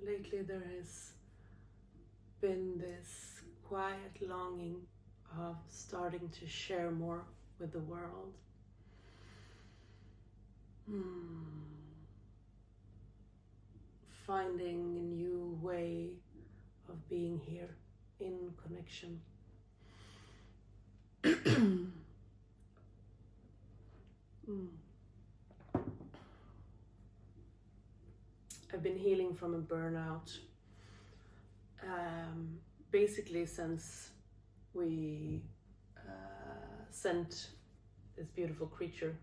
lately there has been this quiet longing of starting to share more with the world. Finding a new way of being here in connection. I've been healing from a burnout basically since we sent this beautiful creature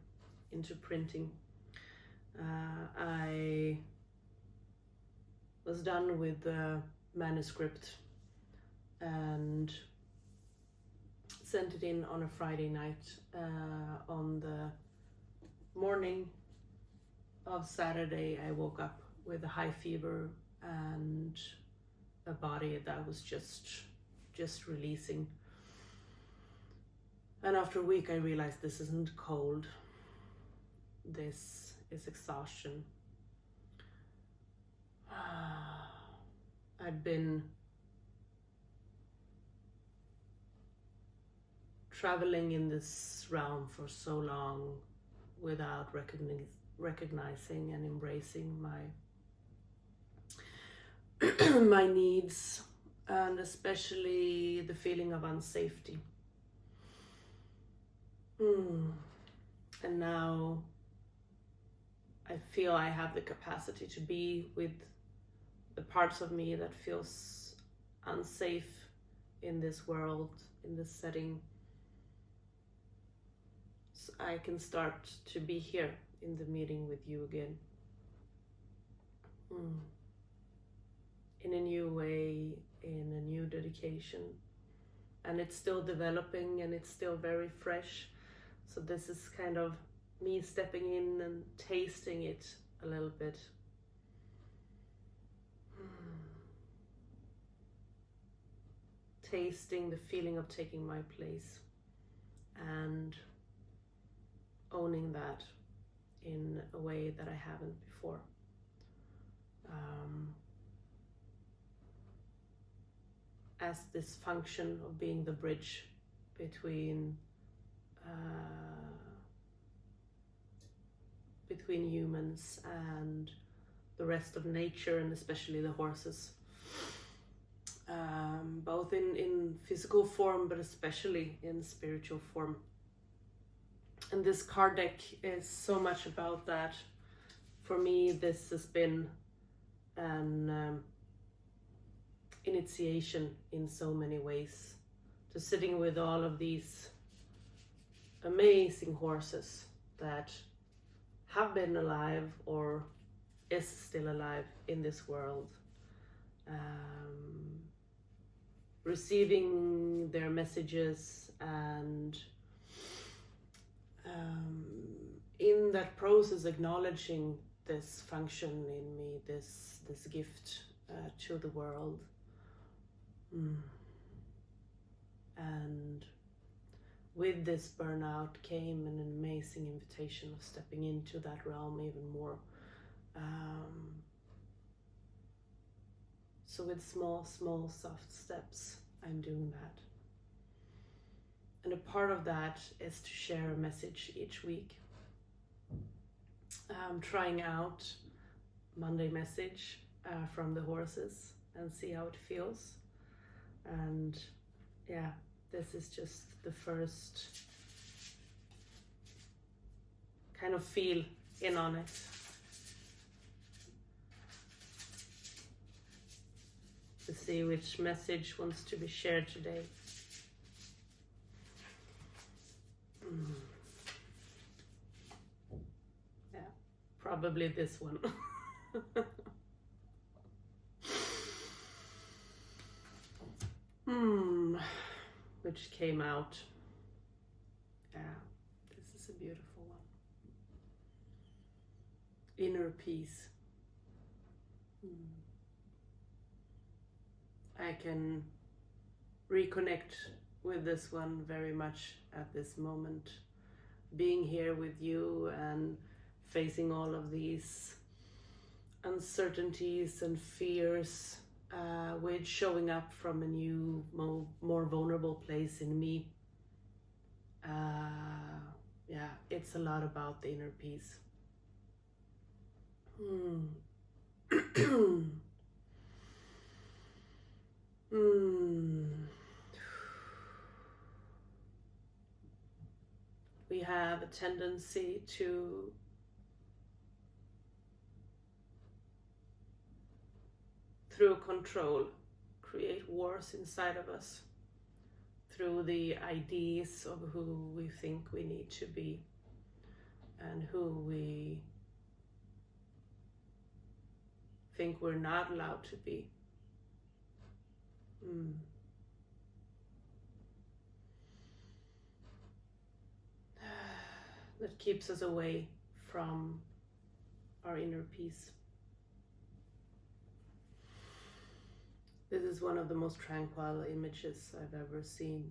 into printing. I was done with the manuscript and sent it in on a Friday night. On the morning of Saturday, I woke up with a high fever and a body that was just releasing. And after a week, I realized this isn't cold. This is exhaustion. I'd been traveling in this realm for so long without recognizing and embracing my needs, and especially the feeling of unsafety. And now I feel I have the capacity to be with the parts of me that feels unsafe in this world, in this setting. So I can start to be here in the meeting with you again. In a new way, in a new dedication. And it's still developing and it's still very fresh. So this is kind of me stepping in and tasting it a little bit. Tasting the feeling of taking my place and owning that in a way that I haven't before. As this function of being the bridge between humans and the rest of nature, and especially the horses, both in physical form but especially in spiritual form. And this card deck is so much about that. For me, this has been an initiation in so many ways, to sitting with all of these amazing horses that have been alive or is still alive in this world, receiving their messages, and in that process acknowledging this function in me, this gift to the world. And with this burnout came an amazing invitation of stepping into that realm even more. So with small, soft steps, I'm doing that. And a part of that is to share a message each week. I'm trying out Monday message from the horses and see how it feels. And yeah, this is just the first kind of feel in on it. To see which message wants to be shared today. Yeah, probably this one. Which came out. Yeah, this is a beautiful one. Inner Peace. I can reconnect with this one very much at this moment. Being here with you and facing all of these uncertainties and fears with showing up from a new, more vulnerable place in me. Yeah, it's a lot about the inner peace. We have a tendency to through control create wars inside of us, through the ideas of who we think we need to be and who we think we're not allowed to be. That keeps us away from our inner peace. This is one of the most tranquil images I've ever seen.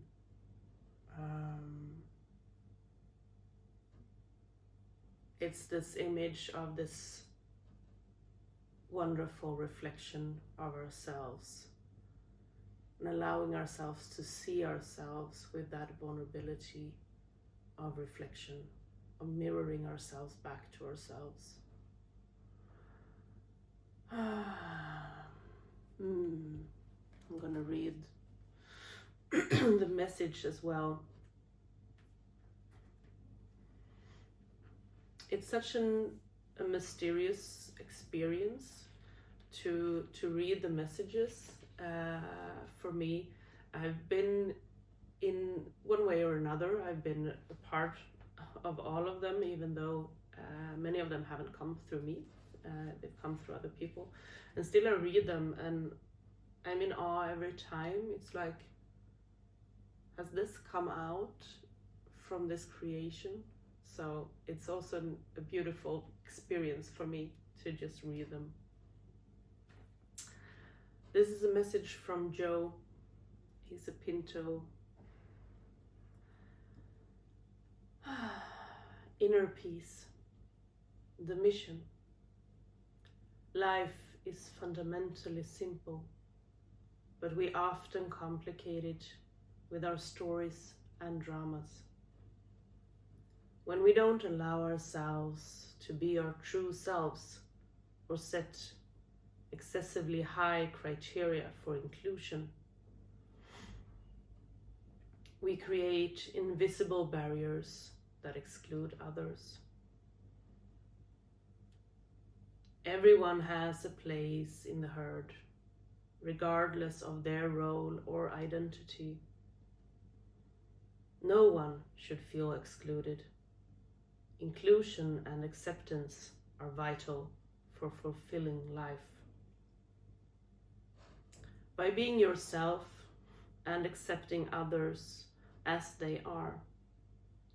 It's this image of this wonderful reflection of ourselves and allowing ourselves to see ourselves with that vulnerability of reflection, of mirroring ourselves back to ourselves. I'm going to read the message as well. It's such a mysterious experience to read the messages. For me, I've been, in one way or another, I've been a part of all of them, even though many of them haven't come through me. They've come through other people, and still I read them and I'm in awe every time. It's like, has this come out from this creation? So it's also a beautiful experience for me to just read them. This is a message from Joe. He's a Pinto. Inner peace, the mission. Life is fundamentally simple, but we often complicate it with our stories and dramas. When we don't allow ourselves to be our true selves or set excessively high criteria for inclusion, we create invisible barriers that exclude others. Everyone has a place in the herd, regardless of their role or identity. No one should feel excluded. Inclusion and acceptance are vital for fulfilling life. By being yourself and accepting others as they are,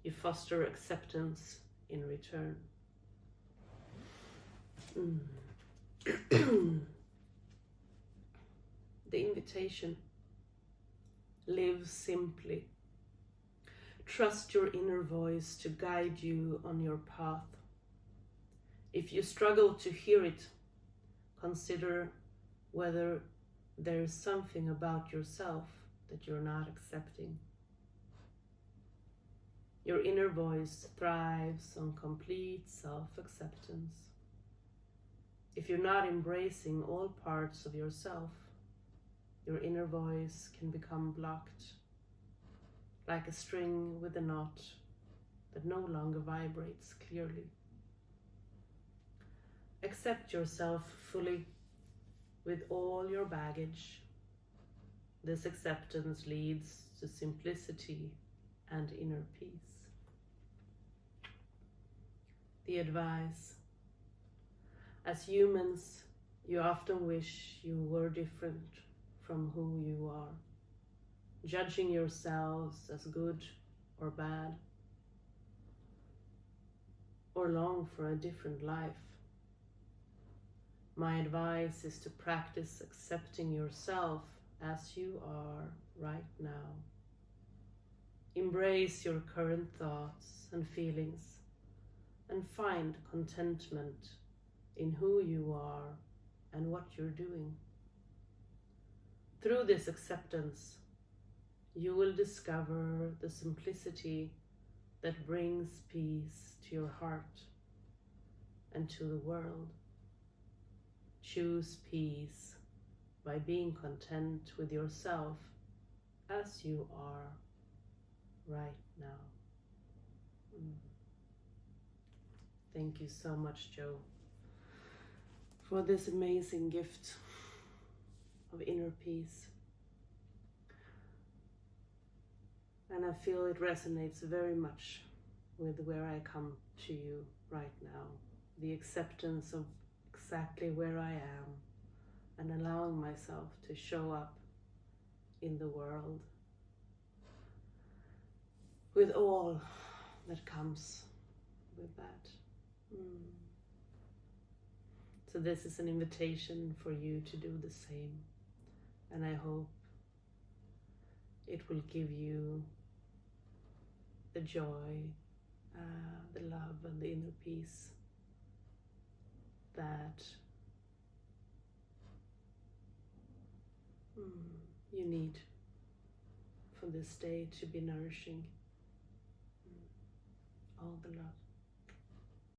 you foster acceptance in return. The invitation: live simply. Trust your inner voice to guide you on your path. If you struggle to hear it, consider whether there is something about yourself that you're not accepting. Your inner voice thrives on complete self-acceptance. If you're not embracing all parts of yourself, your inner voice can become blocked, like a string with a knot that no longer vibrates clearly. Accept yourself fully with all your baggage. This acceptance leads to simplicity and inner peace. The advice: as humans, you often wish you were different from who you are, judging yourselves as good or bad, or long for a different life. My advice is to practice accepting yourself as you are right now. Embrace your current thoughts and feelings and find contentment in who you are and what you're doing. Through this acceptance, you will discover the simplicity that brings peace to your heart and to the world. Choose peace by being content with yourself as you are right now. Thank you so much, Joe, for this amazing gift of inner peace. And I feel it resonates very much with where I come to you right now. The acceptance of exactly where I am and allowing myself to show up in the world with all that comes with that. So this is an invitation for you to do the same, and I hope it will give you the joy, the love and the inner peace that you need for this day to be nourishing. All the love.